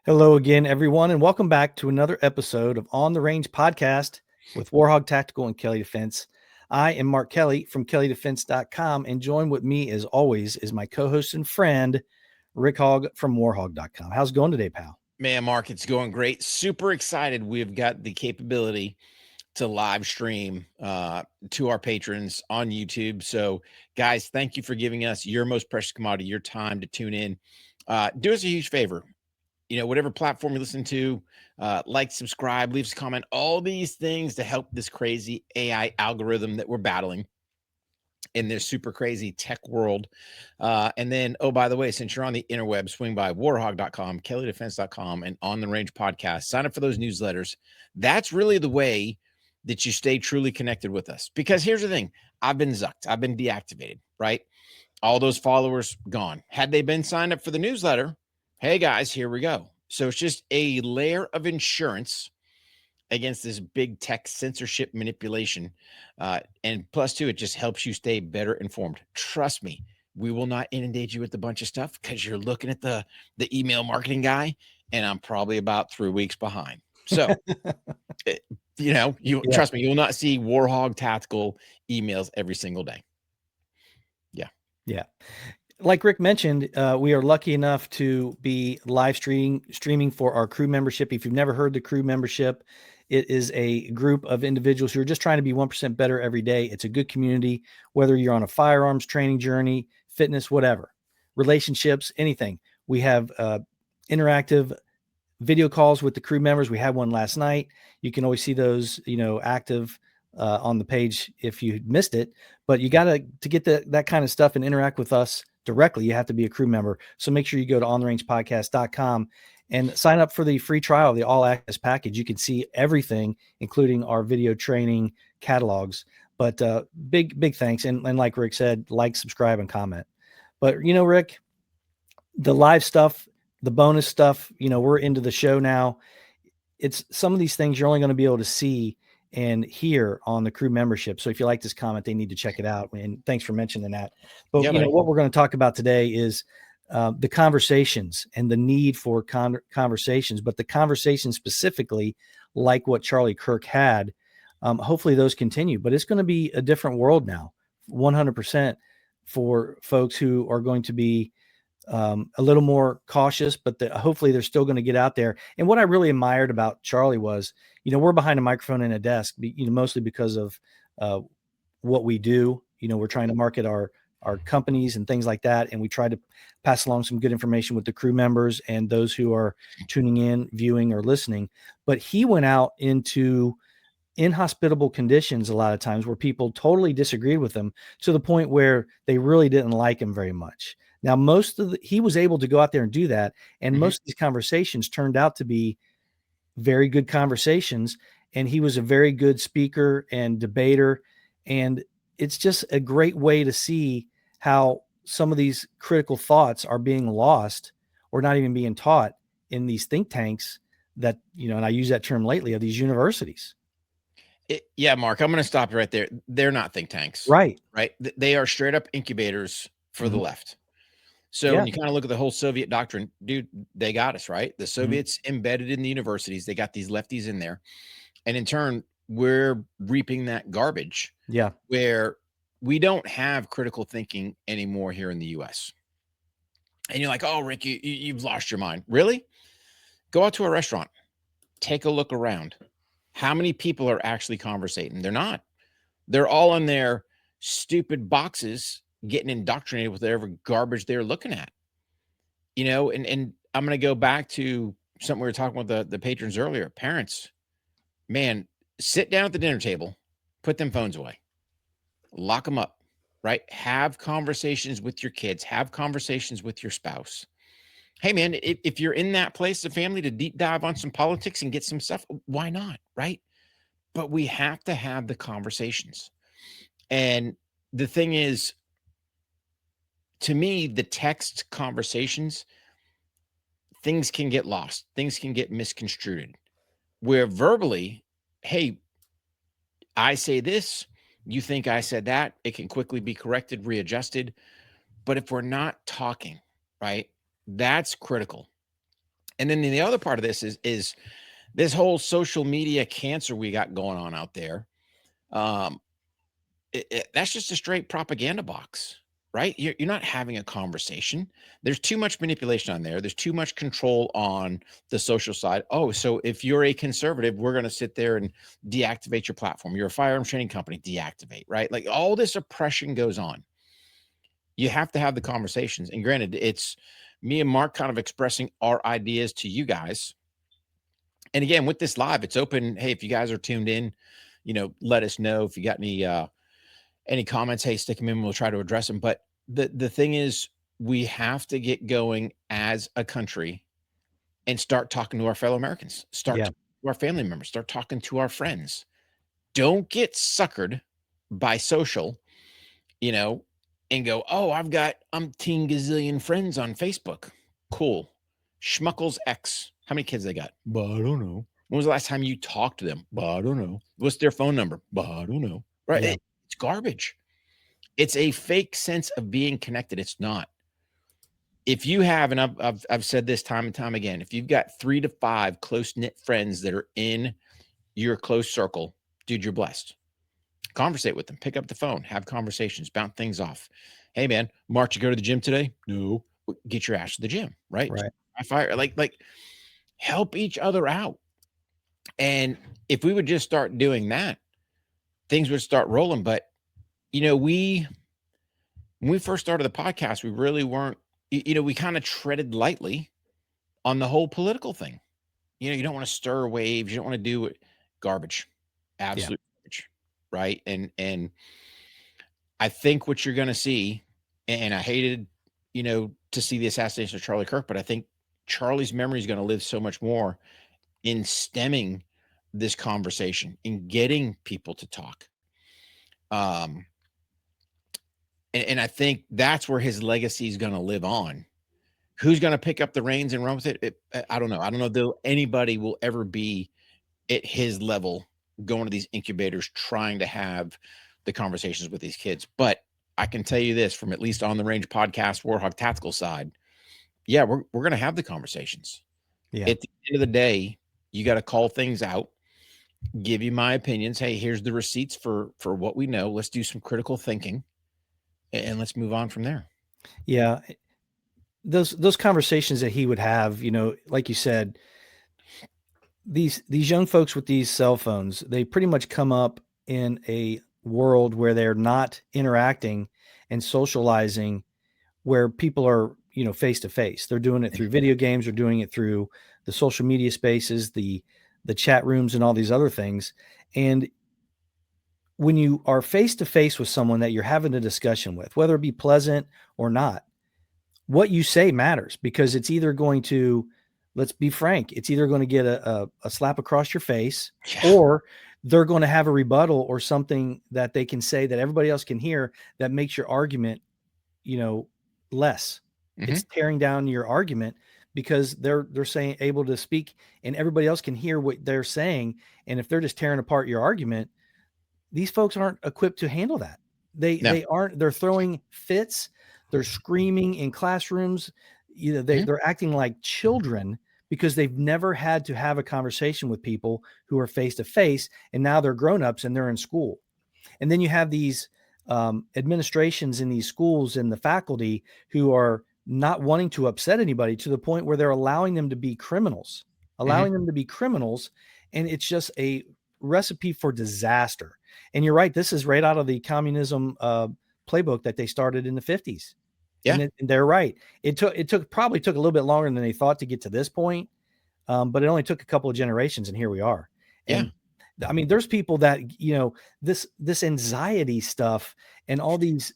Hello again, everyone, and welcome back to another episode of On the Range podcast with Warhog Tactical and Kelly Defense. I am Mark Kelly from kellydefense.com, and joined with me, as always, is my co-host and friend, Rick Hogg from warhog.com. How's it going today, pal? Man, Mark, it's going great. Super excited. We've got the capability to live stream to our patrons on YouTube. So, guys, thank you for giving us your most precious commodity, your time to tune in. Do us a huge favor. Whatever platform you listen to, like, subscribe, leave us a comment, all these things to help this crazy AI algorithm that we're battling in this super crazy tech world. And then, oh, by the way, since you're on the interweb, swing by warhog.com, kellydefense.com, and On the Range podcast. Sign up for those newsletters. That's really the way that you stay truly connected with us. Because here's the thing, I've been zucked. I've been deactivated, right? All those followers gone. Had they been signed up for the newsletter, hey, guys, here we go. So it's just a layer of insurance against this big tech censorship manipulation. And plus, two, it just helps you stay better informed. Trust me, we will not inundate you with a bunch of stuff because you're looking at the email marketing guy, and I'm probably about 3 weeks behind. So, trust me, you will not see Warhog Tactical emails every single day. Yeah. Like Rick mentioned, we are lucky enough to be live streaming for our crew membership. If you've never heard the crew membership, it is a group of individuals who are just trying to be 1% better every day. It's a good community, whether you're on a firearms training journey, fitness, whatever, relationships, anything. We have interactive video calls with the crew members. We had one last night. You can always see those, active on the page if you missed it. But you got to get that kind of stuff and interact with us directly. You have to be a crew member. So make sure you go to ontherangepodcast.com and sign up for the free trial of the all access package. You can see everything, including our video training catalogs. But big thanks. And like Rick said, like, subscribe, and comment. But, Rick, the live stuff, the bonus stuff, we're into the show now. It's some of these things you're only going to be able to see and hear on the crew membership. So if you like this comment, they need to check it out. And thanks for mentioning that. But what we're going to talk about today is the conversations and the need for conversations, but the conversations specifically like what Charlie Kirk had. Hopefully those continue, but it's going to be a different world now, 100% for folks who are going to be a little more cautious, but hopefully they're still going to get out there. And what I really admired about Charlie was, we're behind a microphone and a desk, mostly because of what we do. We're trying to market our companies and things like that. And we try to pass along some good information with the crew members and those who are tuning in, viewing, or listening. But he went out into inhospitable conditions a lot of times where people totally disagreed with him to the point where they really didn't like him very much. Now, he was able to go out there and do that. And most of these conversations turned out to be very good conversations. And he was a very good speaker and debater. And it's just a great way to see how some of these critical thoughts are being lost or not even being taught in these think tanks that, and I use that term lately, of these universities. Yeah, Mark, I'm going to stop you right there. They're not think tanks. Right. They are straight up incubators for the left. So when you kind of look at the whole Soviet doctrine, dude, they got us, right? The Soviets embedded in the universities, they got these lefties in there. And in turn, we're reaping that garbage. Yeah. Where we don't have critical thinking anymore here in the US. And you're like, oh, Rick, you've lost your mind. Really? Go out to a restaurant. Take a look around. How many people are actually conversating? They're not. They're all in their stupid boxes getting indoctrinated with whatever garbage they're looking at. And I'm going to go back to something we were talking with the patrons earlier. Parents, man, sit down at the dinner table, put them phones away, lock them up, right? Have conversations with your kids, have conversations with your spouse. Hey, man, if you're in that place of family to deep dive on some politics and get some stuff, why not, right? But we have to have the conversations. And the thing is, to me, the text conversations, things can get lost. Things can get misconstrued. Where verbally, hey, I say this, you think I said that, it can quickly be corrected, readjusted. But if we're not talking, right, that's critical. And then the other part of this is this whole social media cancer we got going on out there. Um, that's just a straight propaganda box, right? You're not having a conversation. There's too much manipulation on there. There's too much control on the social side. Oh, so if you're a conservative, we're going to sit there and deactivate your platform. You're a firearms training company, deactivate, right? Like all this oppression goes on. You have to have the conversations. And granted, it's me and Mark kind of expressing our ideas to you guys. And again, with this live, it's open. Hey, if you guys are tuned in, let us know if you got any comments. Hey, stick them in. We'll try to address them. But the thing is, we have to get going as a country and start talking to our fellow Americans, start talking to our family members, start talking to our friends. Don't get suckered by social, and go, oh, I've got umpteen gazillion friends on Facebook. Cool. Schmuckles X. How many kids they got? But I don't know. When was the last time you talked to them? But I don't know. What's their phone number? But I don't know. Right? Yeah. It's garbage. It's a fake sense of being connected. It's not. If you have, and I've said this time and time again, if you've got 3 to 5 close-knit friends that are in your close circle, dude, you're blessed. Conversate with them, pick up the phone, have conversations, bounce things off. Hey man, Mark, you go to the gym today? No. Get your ass to the gym, right? Right. Fire, like help each other out. And if we would just start doing that, things would start rolling. But when we first started the podcast, we really weren't, we kind of treaded lightly on the whole political thing. You don't want to stir waves, you don't want to do it. Garbage. Absolute garbage. Right. And I think what you're going to see, and I hated, to see the assassination of Charlie Kirk, but I think Charlie's memory is going to live so much more in stemming this conversation, in getting people to talk. And I think that's where his legacy is going to live on. Who's going to pick up the reins and run with it? I don't know. I don't know that anybody will ever be at his level going to these incubators trying to have the conversations with these kids. But I can tell you this from at least On the Range podcast, Warhawk Tactical side. Yeah, we're going to have the conversations. Yeah. At the end of the day, you got to call things out, give you my opinions. Hey, here's the receipts for what we know. Let's do some critical thinking and let's move on from there. Yeah. Those conversations that he would have, like you said, these young folks with these cell phones, they pretty much come up in a world where they're not interacting and socializing, where people are, face to face. They're doing it through video games, they're doing it through the social media spaces, the chat rooms and all these other things. And when you are face to face with someone that you're having a discussion with, whether it be pleasant or not, what you say matters, because it's either going to, let's be frank, it's either going to get a slap across your face, or they're going to have a rebuttal or something that they can say that everybody else can hear that makes your argument, less. Mm-hmm. It's tearing down your argument because they're saying, able to speak, and everybody else can hear what they're saying. And if they're just tearing apart your argument, these folks aren't equipped to handle that. They aren't. They're throwing fits. They're screaming in classrooms. They're acting like children because they've never had to have a conversation with people who are face to face, and now they're grown-ups and they're in school. And then you have these administrations in these schools and the faculty who are not wanting to upset anybody, to the point where they're allowing them to be criminals, and it's just a recipe for disaster. And you're right, this is right out of the communism playbook that they started in the 50s. Yeah. And they're right. It probably took a little bit longer than they thought to get to this point. But it only took a couple of generations, and here we are. And I mean, there's people that, this anxiety stuff and all these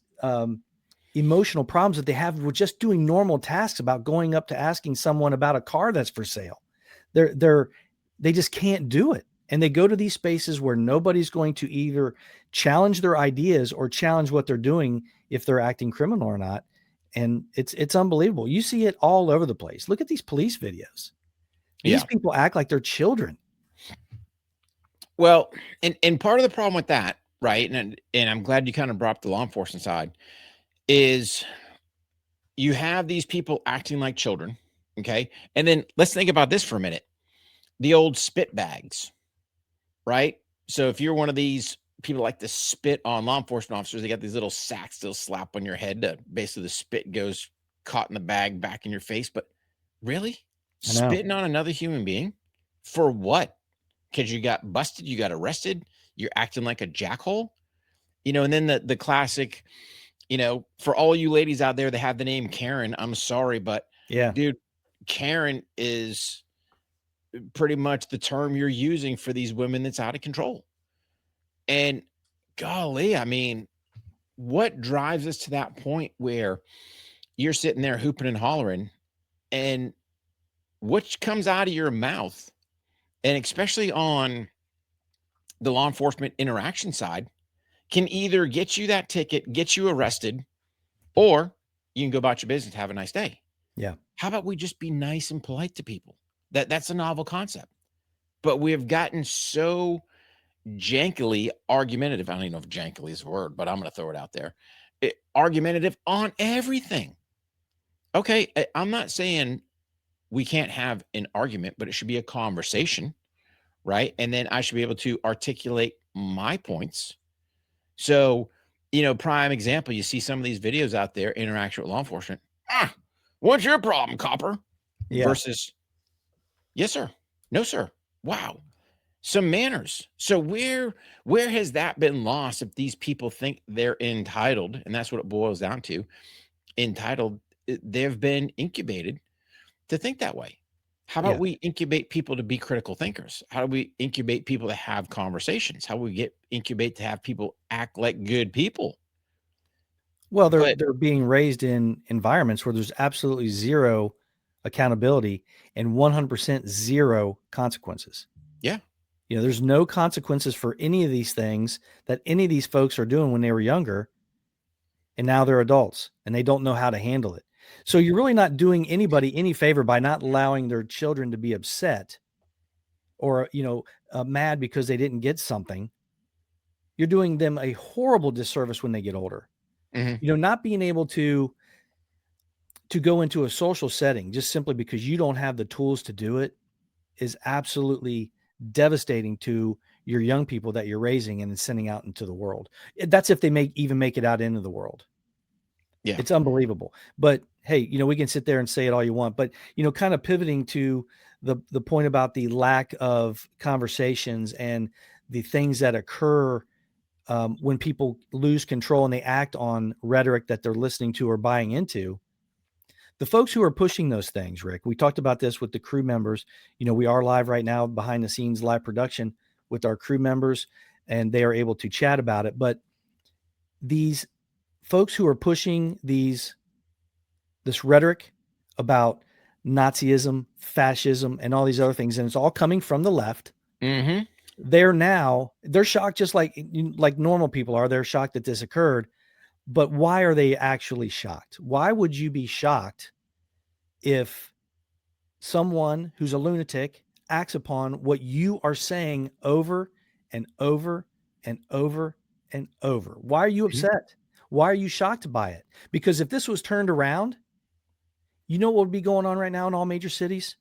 emotional problems that they have with just doing normal tasks, about going up to asking someone about a car that's for sale. They just can't do it. And they go to these spaces where nobody's going to either challenge their ideas or challenge what they're doing, if they're acting criminal or not. And it's unbelievable. You see it all over the place. Look at these police videos. These people act like they're children. Well, and part of the problem with that, right, and I'm glad you kind of brought up the law enforcement side, is you have these people acting like children, Okay. And then let's think about this for a minute. The old spit bags, right? So if you're one of these people like to spit on law enforcement officers, they got these little sacks they'll slap on your head to basically the spit goes caught in the bag back in your face. But really? I know. Spitting on another human being? For what? Because you got busted, you got arrested, you're acting like a jackhole. And then the classic, for all you ladies out there that have the name Karen, I'm sorry, but Yeah. dude, Karen is pretty much the term you're using for these women that's out of control. And golly, I mean, what drives us to that point where you're sitting there hooping and hollering, and what comes out of your mouth, and especially on the law enforcement interaction side, can either get you that ticket, get you arrested, or you can go about your business, have a nice day. Yeah. How about we just be nice and polite to people? That's a novel concept. But we have gotten so jankily argumentative. I don't even know if jankily is a word, but I'm going to throw it out there. Argumentative on everything. Okay, I'm not saying we can't have an argument, but it should be a conversation, right? And then I should be able to articulate my points. So, prime example, you see some of these videos out there, interaction with law enforcement. What's your problem, copper? Yeah. Versus, yes, sir. No, sir. Wow. Some manners. So where has that been lost if these people think they're entitled? And that's what it boils down to. Entitled, they've been incubated to think that way. How about Yeah. we incubate people to be critical thinkers? How do we incubate people to have conversations? How do we incubate to have people act like good people? Well, But they're being raised in environments where there's absolutely zero accountability and 100% zero consequences. yeah, There's no consequences for any of these things that any of these folks are doing when they were younger, and now they're adults and they don't know how to handle it. So you're really not doing anybody any favor by not allowing their children to be upset or, mad because they didn't get something. You're doing them a horrible disservice when they get older. mhm, Not being able to go into a social setting just simply because you don't have the tools to do it is absolutely devastating to your young people that you're raising and sending out into the world. That's if they even make it out into the world. yeah, It's unbelievable. But hey, we can sit there and say it all you want, but kind of pivoting to the point about the lack of conversations and the things that occur when people lose control and they act on rhetoric that they're listening to or buying into. The folks who are pushing those things, Rick, we talked about this with the crew members. We are live right now, behind the scenes live production with our crew members, and they are able to chat about it. But these folks who are pushing this rhetoric about Nazism, fascism, and all these other things, and it's all coming from the left. mm-hmm. They're shocked just like normal people are. They're shocked that this occurred. But why are they actually shocked? Why would you be shocked if someone who's a lunatic acts upon what you are saying over and over and over and over? Why are you upset? Why are you shocked by it? Because if this was turned around, what would be going on right now in all major cities?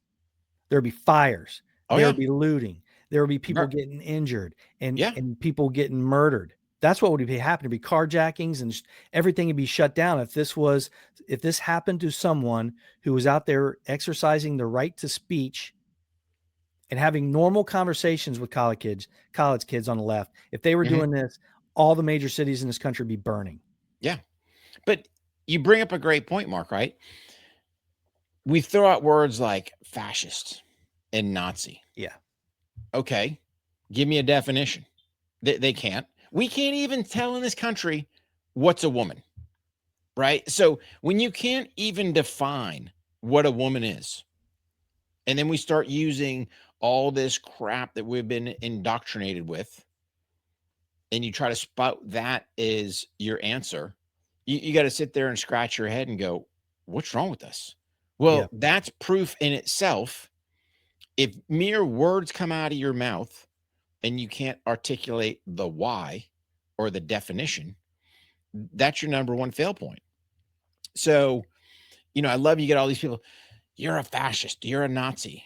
There would be fires. Oh There yeah, would be looting. There would be people getting injured and yeah. people getting murdered. That's what would be happening. To be carjackings and everything would be shut down if this happened to someone who was out there exercising the right to speech and having normal conversations with college kids on the left. If they were doing this, all the major cities in this country would be burning. Yeah. But you bring up a great point, Mark, right? We throw out words like fascist and Nazi. Yeah. Okay. Give me a definition. They can't. We can't even tell in this country what's a woman, right? So when you can't even define what a woman is, and then we start using all this crap that we've been indoctrinated with, and you try to spout that as your answer, you got to sit there and scratch your head and go, what's wrong with us? Well, that's proof in itself. If mere words come out of your mouth and you can't articulate the why or the definition, that's your number one fail point. So, I love you get all these people, you're a fascist, you're a Nazi.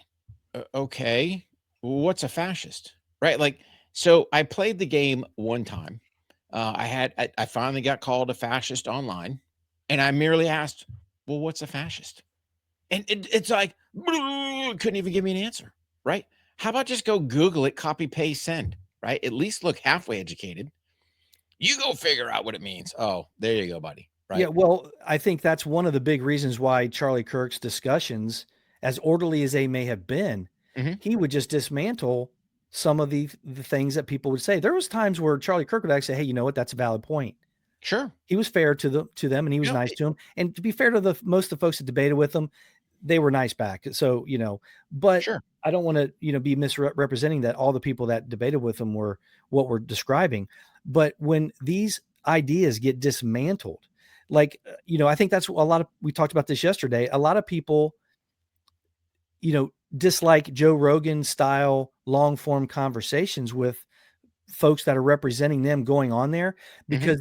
Okay, what's a fascist? Right? Like, so I played the game one time. I finally got called a fascist online, and I merely asked, "Well, what's a fascist?" And it's like couldn't even give me an answer. Right? How about just go Google it, copy, paste, send? Right? At least look halfway educated. You go figure out what it means. Oh, there you go, buddy. Yeah, Right? well, I think that's one of the big reasons why Charlie Kirk's discussions, as orderly as they may have been, Hmm. he would just dismantle some of the things that people would say. There was times where Charlie Kirk would actually say, "Hey, you know what? That's a valid point." Sure. He was fair to them, and he was No, nice to them. And to be fair to most of the folks that debated with him, they were nice back. So, but sure. I don't want to, be misrepresenting that all the people that debated with him were what we're describing. But when these ideas get dismantled, like, I think that's a lot of, we talked about this yesterday. A lot of people, dislike Joe Rogan style long form conversations with folks that are representing them going on there Hmm. because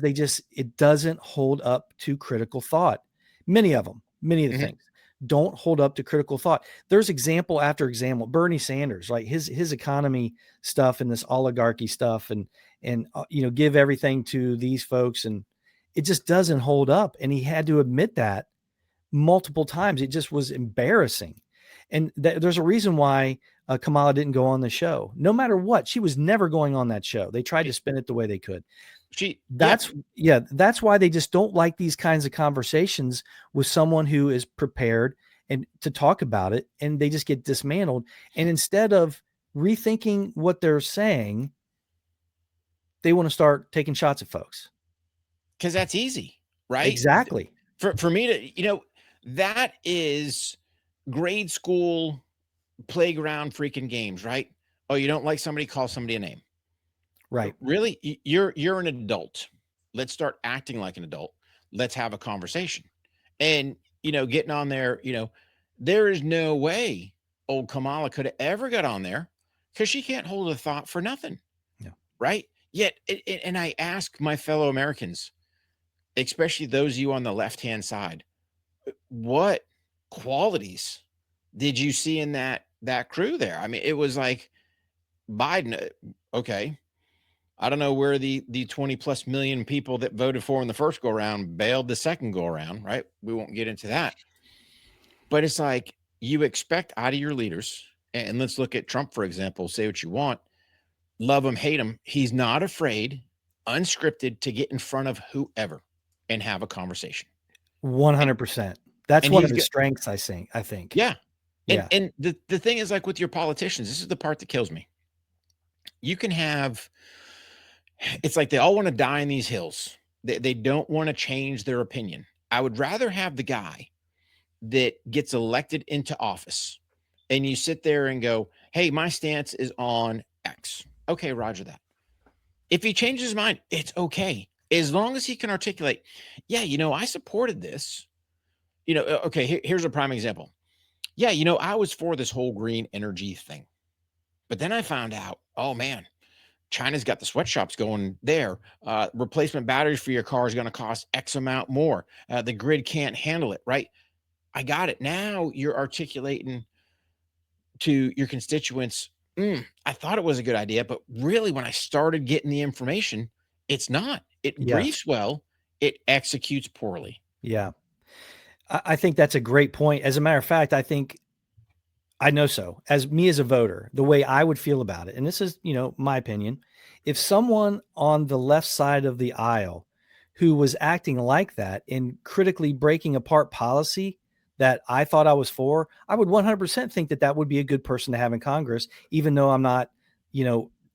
it doesn't hold up to critical thought. Many of the Hmm. things don't hold up to critical thought. There's example after example. Bernie Sanders, like his economy stuff and this oligarchy stuff and give everything to these folks, and it just doesn't hold up. And he had to admit that multiple times. It just was embarrassing. And there's a reason why Kamala didn't go on the show. No matter what, she was never going on that show. They tried to spin it the way they could. Yeah. That's why they just don't like these kinds of conversations with someone who is prepared and to talk about it, and they just get dismantled. And instead of rethinking what they're saying, they want to start taking shots at folks. Because that's easy, right? Exactly. For me to, that is grade school playground freaking games, right? Oh, you don't like somebody, call somebody a name. Right. Really? You're an adult. Let's start acting like an adult. Let's have a conversation. And getting on there, there is no way old Kamala could have ever got on there because she can't hold a thought for nothing. Yeah. Right? Yet, and I ask my fellow Americans, especially those of you on the left-hand side, what qualities did you see in that crew there? I mean, it was like Biden. Okay, I don't know where the 20 plus million people that voted for in the first go around bailed the second go around, right? We won't get into that. But it's like you expect out of your leaders, and let's look at Trump, for example, say what you want, love him, hate him. He's not afraid, unscripted, to get in front of whoever and have a conversation. 100%. That's And one of he's his got, strengths, I think. yeah. Yeah. And the thing is, like with your politicians, this is the part that kills me. You can have, it's like they all want to die in these hills. They don't want to change their opinion. I would rather have the guy that gets elected into office and you sit there and go, hey, my stance is on X. Okay, roger that. If he changes his mind, it's okay. As long as he can articulate, yeah, I supported this. Okay, here's a prime example. Yeah, I was for this whole green energy thing. But then I found out, oh man, China's got the sweatshops going there. Replacement batteries for your car is going to cost X amount more. The grid can't handle it, right? I got it. Now you're articulating to your constituents, I thought it was a good idea, but really when I started getting the information, it's not. It Yeah. briefs well, it executes poorly. Yeah. I think that's a great point. As a matter of fact, I know so. As me as a voter, the way I would feel about it, and this is, my opinion, if someone on the left side of the aisle who was acting like that and critically breaking apart policy that I thought I was for, I would 100% think that that would be a good person to have in Congress, even though I'm not,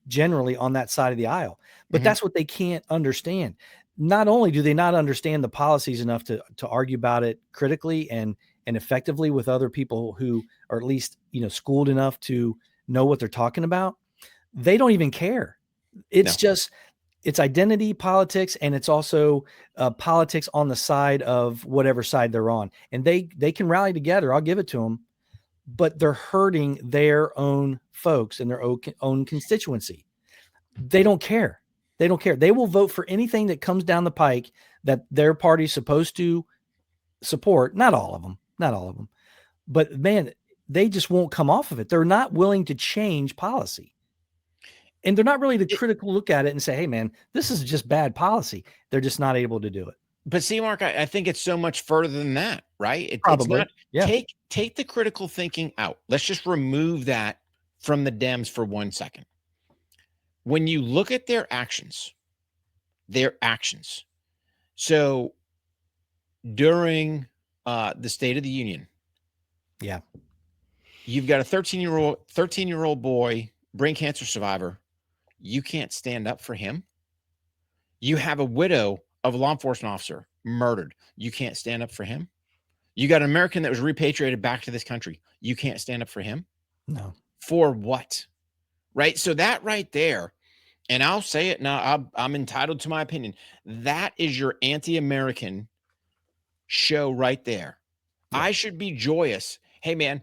generally on that side of the aisle. But that's what they can't understand. Not only do they not understand the policies enough to argue about it critically and effectively with other people who are at least, schooled enough to know what they're talking about, they don't even care. It's just, it's identity politics, and it's also politics on the side of whatever side they're on. And they can rally together. I'll give it to them, but they're hurting their own folks and their own constituency. They don't care. They don't care. They will vote for anything that comes down the pike that their party's supposed to support. Not all of them, but man, they just won't come off of it. They're not willing to change policy. And they're not really the critical look at it and say, hey, man, this is just bad policy. They're just not able to do it. But see, Mark, I think it's so much further than that, right? Probably. It's not, take the critical thinking out. Let's just remove that from the Dems for 1 second. When you look at their actions. So during the State of the Union, you've got a 13-year-old boy, brain cancer survivor. You can't stand up for him. You have a widow of a law enforcement officer murdered. You can't stand up for him. You got an American that was repatriated back to this country. You can't stand up for him. No. For what? Right? So that right there, and I'll say it now, I'm entitled to my opinion. That is your anti-American show right there. Yeah. I should be joyous. Hey, man,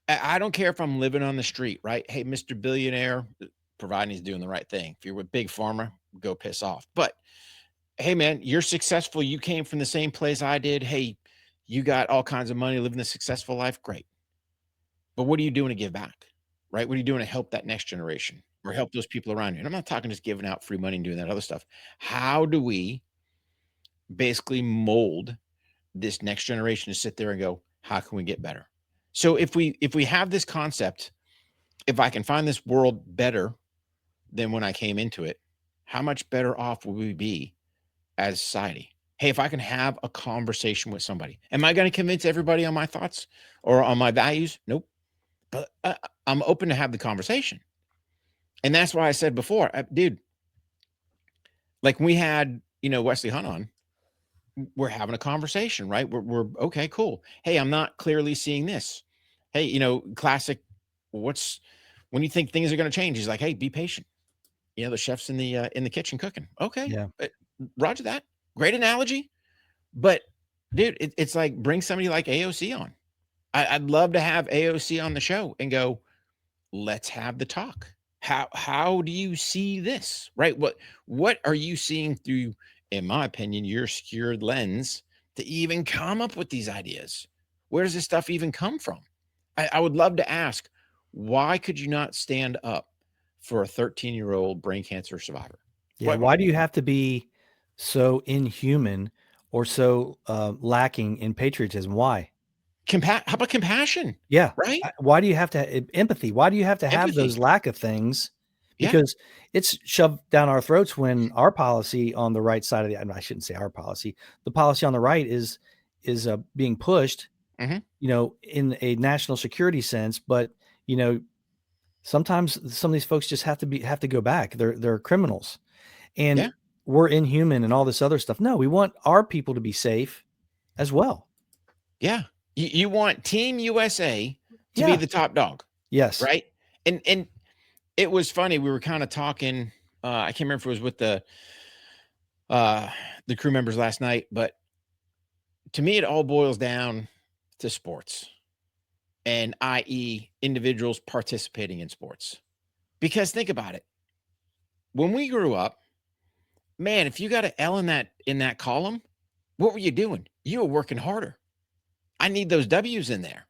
I don't care if I'm living on the street, right? Hey, Mr. Billionaire, providing he's doing the right thing. If you're with Big Pharma, go piss off. But hey, man, you're successful. You came from the same place I did. Hey, you got all kinds of money, living a successful life. Great. But what are you doing to give back, right? What are you doing to help that next generation or help those people around you? And I'm not talking just giving out free money and doing that other stuff. How do we basically mold this next generation to sit there and go, how can we get better? So if we have this concept, if I can find this world better than when I came into it, how much better off will we be as society? Hey, if I can have a conversation with somebody, am I going to convince everybody on my thoughts or on my values? Nope. But I'm open to have the conversation. And that's why I said before, dude, like we had, Wesley Hunt on, we're having a conversation, right? We're okay, cool. Hey, I'm not clearly seeing this. Hey, classic. When you think things are going to change? He's like, hey, be patient. The chef's in the kitchen cooking. Okay. Yeah. Roger that. Great analogy. But dude, it's like bring somebody like AOC on. I'd love to have AOC on the show and go, let's have the talk. How do you see this? Right? What are you seeing through, in my opinion, your skewed lens to even come up with these ideas? Where does this stuff even come from? I would love to ask, why could you not stand up for a 13-year-old brain cancer survivor? Yeah. Why do you have to be so inhuman or so lacking in patriotism? Why? How about compassion? Yeah. Right. Why do you have to empathy? Why do you have to have those lack of things? Because it's shoved down our throats when our policy on the right side of I shouldn't say our policy, the policy on the right is being pushed, in a national security sense. But, sometimes some of these folks just have to go back. They're criminals and we're inhuman and all this other stuff. No, we want our people to be safe as well. Yeah. You want Team USA to be the top dog. Yes. Right. And it was funny. We were kind of talking. I can't remember if it was with the crew members last night, but to me, it all boils down to sports and i.e. individuals participating in sports. Because think about it. When we grew up, man, if you got an L in that column, what were you doing? You were working harder. I need those W's in there.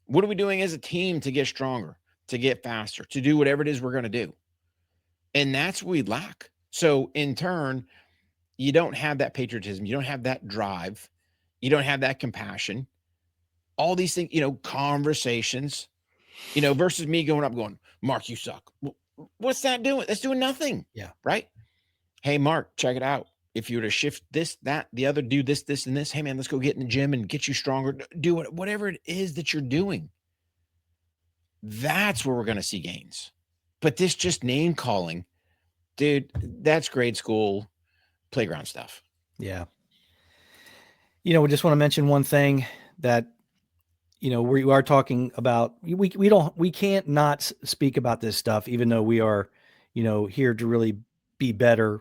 What are we doing as a team to get stronger, to get faster, to do whatever it is we're going to do? And that's what we lack. So in turn, you don't have that patriotism. You don't have that drive. You don't have that compassion. All these things, conversations, versus me going up going, Mark, you suck. What's that doing? That's doing nothing. Yeah. Right. Hey, Mark, check it out. If you were to shift this, that, the other, do this, this, and this, hey, man, let's go get in the gym and get you stronger. Do whatever it is that you're doing. That's where we're going to see gains. But this just name calling, dude, that's grade school playground stuff. Yeah. We just want to mention one thing that, we are talking about. We can't not speak about this stuff, even though we are, here to really be better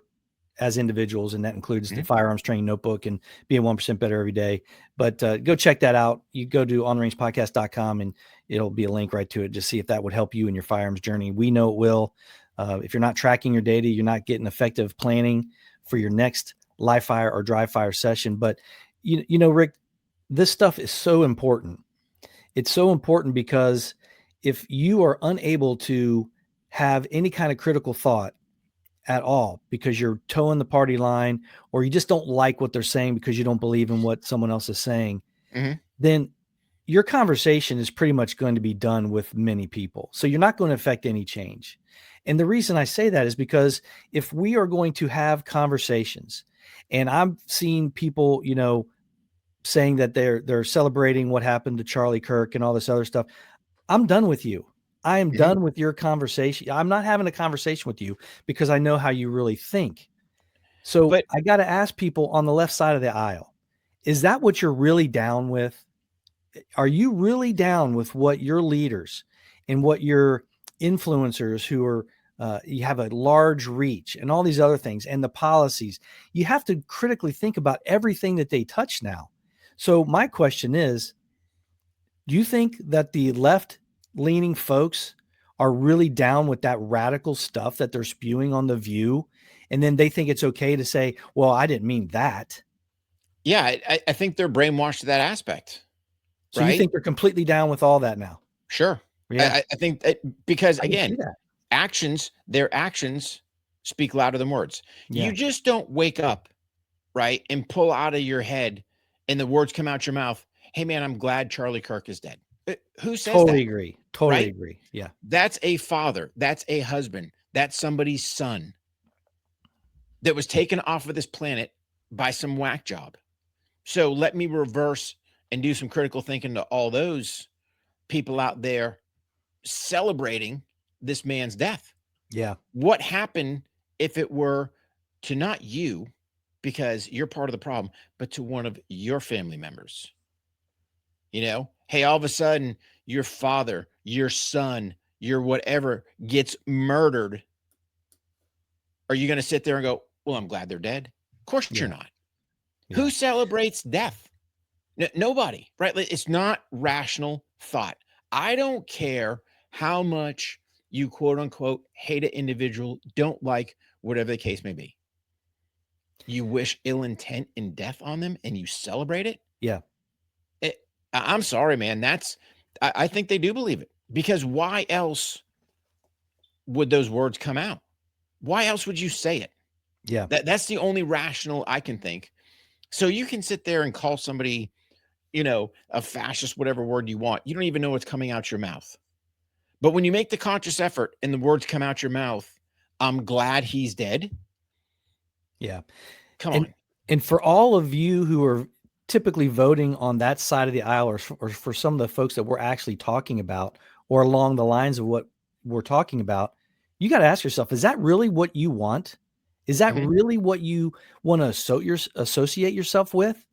as individuals, and that includes the Firearms Training Notebook and being 1% better every day. But go check that out. You go to onrangepodcast.com and it'll be a link right to it. Just see if that would help you in your firearms journey. We know it will. If you're not tracking your data, you're not getting effective planning for your next live fire or dry fire session. But Rick, this stuff is so important. It's so important because if you are unable to have any kind of critical thought at all because you're towing the party line, or you just don't like what they're saying because you don't believe in what someone else is saying, Mhm. then your conversation is pretty much going to be done with many people. So you're not going to affect any change. And the reason I say that is because if we are going to have conversations, and I'm seeing people, saying that they're celebrating what happened to Charlie Kirk and all this other stuff. I'm done with you. I am Mhm. done with your conversation. I'm not having a conversation with you because I know how you really think. So But I got to ask people on the left side of the aisle, is that what you're really down with? Are you really down with what your leaders and what your influencers who are you have a large reach and all these other things and the policies? You have to critically think about everything that they touch now. So my question is, do you think that the left leaning folks are really down with that radical stuff that they're spewing on The View? And then they think it's okay to say, well, I didn't mean that. yeah, I think they're brainwashed to that aspect, So you right? think they're completely down with all that now? Sure. Yeah, I think that because I can see again, that. their actions speak louder than words. You Yeah, just don't wake up, right, and pull out of your head and the words come out your mouth, "Hey man, I'm glad Charlie Kirk is dead." Who says totally that, agree. Totally right? agree. Yeah. That's a father, that's a husband, that's somebody's son that was taken off of this planet by some whack job. So let me reverse and do some critical thinking to all those people out there celebrating this man's death. Yeah. What happened if it were to not you, because you're part of the problem, but to one of your family members? Hey, all of a sudden, your father, your son, your whatever gets murdered. Are you going to sit there and go, well, I'm glad they're dead? Of course you're Yeah. not. Yeah. Who celebrates death? Nobody, right? Like, it's not rational thought. I don't care how much you quote unquote hate an individual, don't like, whatever the case may be. You wish ill intent and death on them and you celebrate it. Yeah. it I'm sorry, man. I think they do believe it, because why else would those words come out? Why else would you say it? Yeah. That's the only rational I can think. So you can sit there and call somebody, a fascist, whatever word you want. You don't even know what's coming out your mouth. But when you make the conscious effort and the words come out your mouth, I'm glad he's dead. Yeah. Come And on. and for all of you who are typically voting on that side of the aisle, or for some of the folks that we're actually talking about, or along the lines of what we're talking about, you got to ask yourself, is that really what you want? Is that Mhm. really what you want to associate yourself with?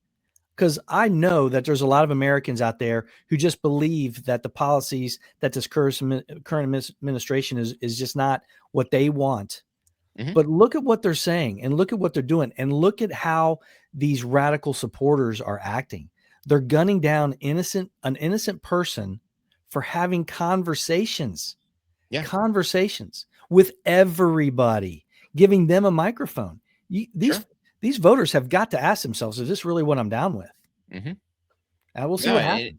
Because I know that there's a lot of Americans out there who just believe that the policies that this current administration is just not what they want. Mhm. But look at what they're saying and look at what they're doing and look at how these radical supporters are acting. They're gunning down an innocent person for having Yeah, conversations with everybody, giving them a microphone. You, sure. these voters have got to ask themselves, is this really what I'm down with? Mhm. And we'll see No, what happens.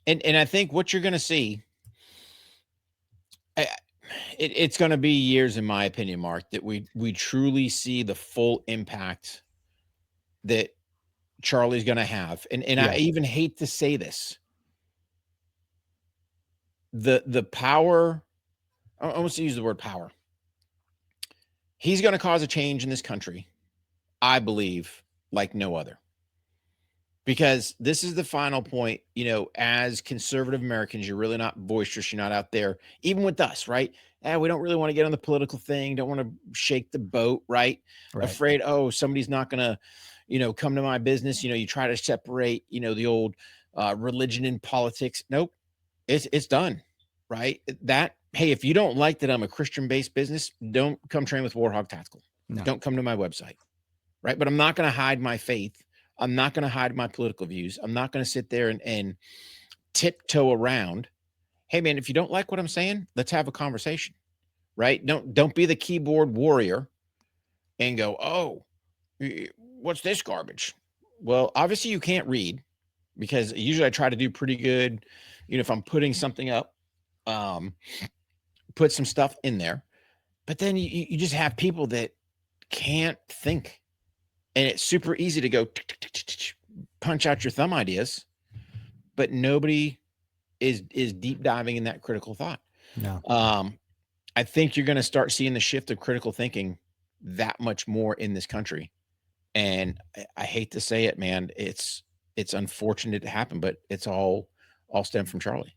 and I think what you're gonna see, I it's gonna be years, in my opinion, Mark, that we truly see the full impact that Charlie's gonna have. And I Yeah. even hate to say this, the power, I want to use the word power. He's gonna cause a change in this country, I believe, like no other. Because this is the final point, as conservative Americans, you're really not boisterous. You're not out there, even with us, right? We don't really want to get on the political thing, don't want to shake the boat, right? Right. Afraid, oh, somebody's not going to, come to my business. You try to separate, the old religion and politics. Nope, it's done, right? Hey, if you don't like that I'm a Christian based business, don't come train with Warhawk Tactical. No. Don't come to my website, right? But I'm not going to hide my faith. I'm not going to hide my political views. I'm not going to sit there and tiptoe around. Hey, man, if you don't like what I'm saying, let's have a conversation, right? Don't be the keyboard warrior and go, oh, what's this garbage? Well, obviously you can't read, because usually I try to do pretty good, if I'm putting something up, put some stuff in there, but then you just have people that can't think, and it's super easy to go punch out your thumb ideas, but nobody is deep diving in that critical thought. No. I think you're going to start seeing the shift of critical thinking that much more in this country. And I hate to say it, man, it's unfortunate to happen, but it's all stemmed from Charlie.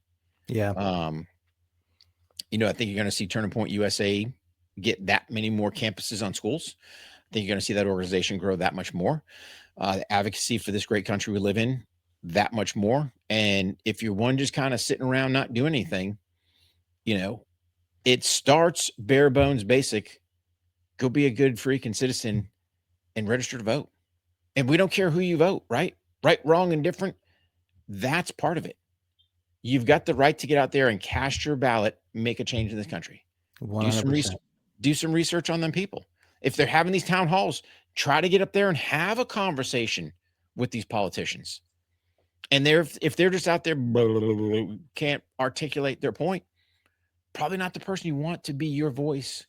Yeah. I think you're going to see Turning Point USA get that many more campuses on schools. I think you're going to see that organization grow that much more. The advocacy for this great country we live in, that much more. And if you're one just kind of sitting around not doing anything, it starts bare bones basic. Go be a good freaking citizen and register to vote. And we don't care who you vote, right? Right, wrong, and different. That's part of it. You've got the right to get out there and cast your ballot, make a change in this country. 100%. Do some research on them people. If they're having these town halls, try to get up there and have a conversation with these politicians. And if they're just out there, can't articulate their point, probably not the person you want to be your voice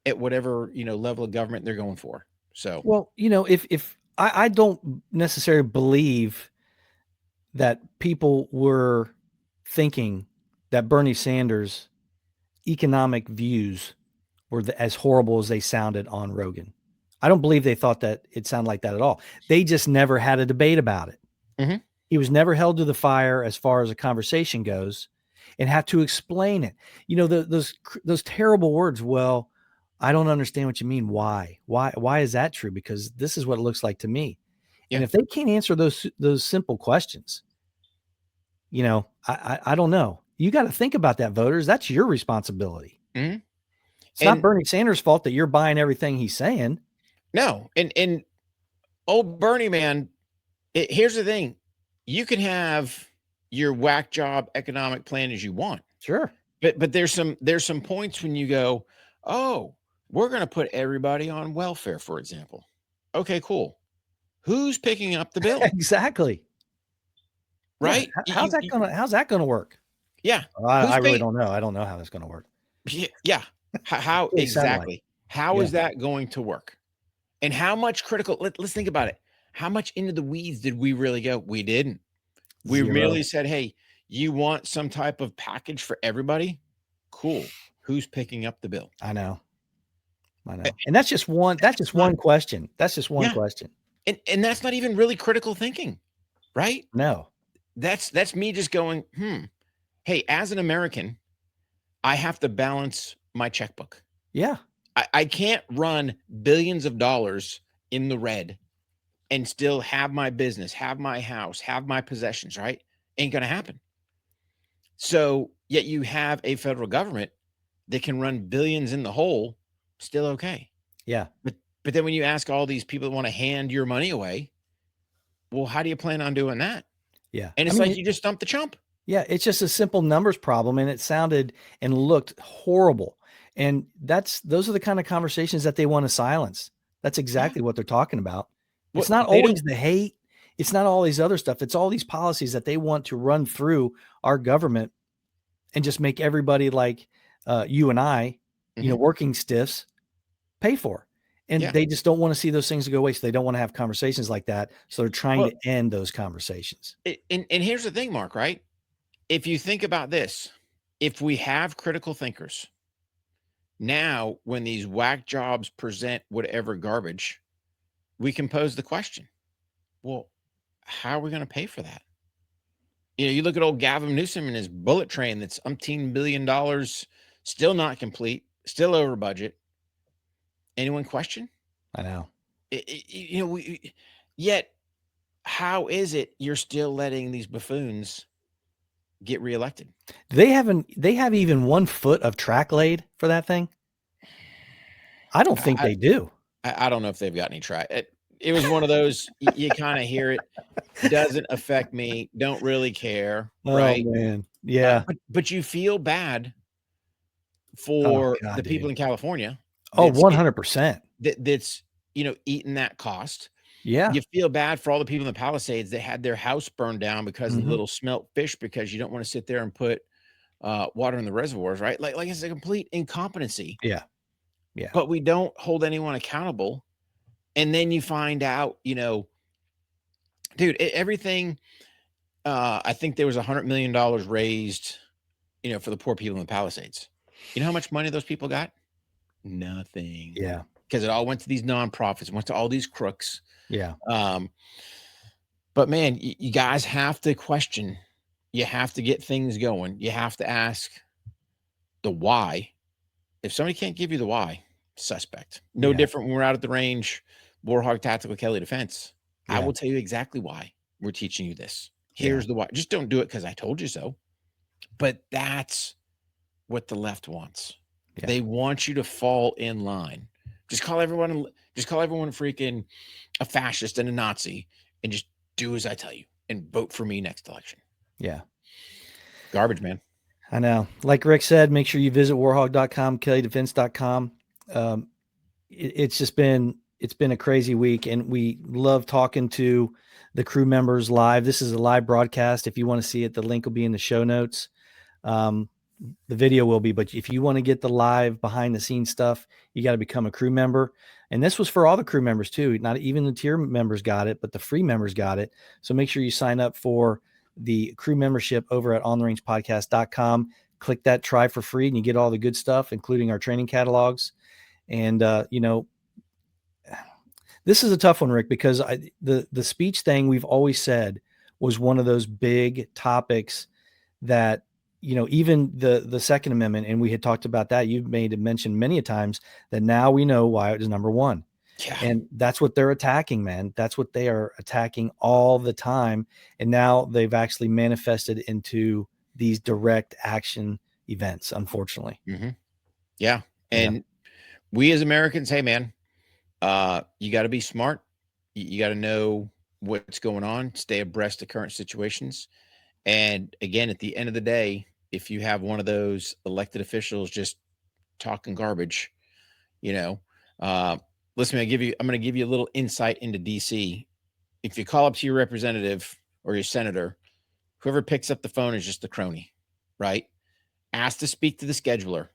at whatever, level of government they're going for. So, well, if I don't necessarily believe that people were thinking that Bernie Sanders' economic views were as horrible as they sounded on Rogan. I don't believe they thought that it sounded like that at all. They just never had a debate about it. Mm-hmm. He was never held to the fire as far as a conversation goes, and had to explain it. Those terrible words. Well, I don't understand what you mean. Why is that true? Because this is what it looks like to me. Yeah. And if they can't answer those simple questions, I don't know. You got to think about that, voters. That's your responsibility. Mm-hmm. It's not Bernie Sanders' fault that you're buying everything he's saying. No. And old Bernie, man, here's the thing. You can have your whack job economic plan as you want. Sure. But there's some points when you go, oh, we're going to put everybody on welfare, for example. Okay, cool. Who's picking up the bill? Exactly. Right? Yeah. How's that gonna work? Yeah. I really don't know. I don't know how that's gonna work. Yeah. How exactly? Like? How is that going to work? And how much let's think about it. How much into the weeds did we really go? We didn't. We merely said, hey, you want some type of package for everybody? Cool. Who's picking up the bill? I know. And that's just one question. That's just one question. And that's not even really critical thinking, right? No. That's me just going, hey, as an American, I have to balance my checkbook. Yeah. I can't run billions of dollars in the red and still have my business, have my house, have my possessions, right? Ain't going to happen. So yet you have a federal government that can run billions in the hole, still okay. Yeah. But then when you ask all these people that want to hand your money away, well, how do you plan on doing that? Yeah. And it's you just stumped the chump. Yeah. It's just a simple numbers problem, and it sounded and looked horrible. And those are the kind of conversations that they want to silence. That's exactly what they're talking about. It's not always the hate. It's not all these other stuff. It's all these policies that they want to run through our government and just make everybody like you and I, working stiffs, pay for. And they just don't want to see those things go away. So they don't want to have conversations like that. So they're trying to end those conversations. And here's the thing, Mark, right? If you think about this, if we have critical thinkers, now when these whack jobs present whatever garbage, we can pose the question, well, how are we going to pay for that? You look at old Gavin Newsom and his bullet train that's umpteen $1 billion, still not complete, still over budget. Anyone question? I know. Yet how is it you're still letting these buffoons get reelected? They have even 1 foot of track laid for that thing? I don't think they do. I don't know if they've got any track. It was one of those, you kind of hear it. Doesn't affect me. Don't really care. Right. Oh, man. Yeah. But you feel bad for the people in California. Oh, 100%. That's, eating that cost. Yeah. You feel bad for all the people in the Palisades that had their house burned down because of the little smelt fish, because you don't want to sit there and put water in the reservoirs, right? Like it's a complete incompetency. Yeah. Yeah. But we don't hold anyone accountable. And then you find out, dude, everything. I think there was $100 million raised, for the poor people in the Palisades. You know how much money those people got? Nothing. Yeah. Because it all went to these nonprofits, went to all these crooks. Yeah. But man, you guys have to question. You have to get things going. You have to ask the why. If somebody can't give you the why, suspect. No different when we're out at the range, Warhawk Tactical Kelly Defense. I will tell you exactly why we're teaching you this. Here's the why. Just don't do it because I told you so. But that's what the left wants. Yeah. They want you to fall in line. Just call everyone freaking a fascist and a Nazi, and just do as I tell you and vote for me next election. Yeah. Garbage, man. I know. Like Rick said, make sure you visit warhawk.com, kellydefense.com. It's been a crazy week, and we love talking to the crew members live. This is a live broadcast. If you want to see it, the link will be in the show notes. The video will be, but if you want to get the live behind the scenes stuff, you got to become a crew member. And this was for all the crew members too. Not even the tier members got it, but the free members got it. So make sure you sign up for the crew membership over at ontherangepodcast.com. Click that try for free and you get all the good stuff, including our training catalogs. And, this is a tough one, Rick, because the speech thing we've always said was one of those big topics that, even the Second Amendment, and we had talked about that. You've made it mention many a times that now we know why it is number one. Yeah. And that's what they're attacking, man. That's what they are attacking all the time. And now they've actually manifested into these direct action events, unfortunately. Mm-hmm. Yeah. And we as Americans, hey, man, you got to be smart. You got to know what's going on, stay abreast of current situations. And again, at the end of the day, if you have one of those elected officials just talking garbage, listen, I'm going to give you a little insight into DC. If you call up to your representative or your senator, whoever picks up the phone is just a crony, right? Ask to speak to the scheduler,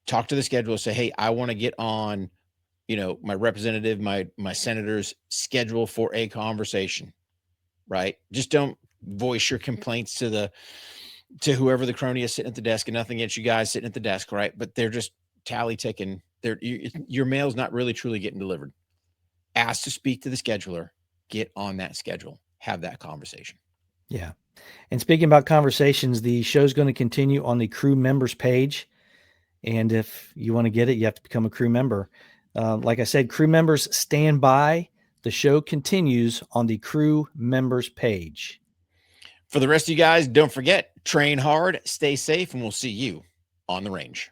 talk to the scheduler, say, hey, I want to get on, my representative, my senator's schedule for a conversation, right? Just don't voice your complaints to whoever the crony is sitting at the desk, and nothing against you guys sitting at the desk, right? But they're just tally ticking. Your mail's not really truly getting delivered. Ask to speak to the scheduler, get on that schedule, have that conversation. Yeah. And speaking about conversations, the show's going to continue on the crew members page. And if you want to get it, you have to become a crew member. Like I said, crew members stand by. The show continues on the crew members page. For the rest of you guys, don't forget, train hard, stay safe, and we'll see you on the range.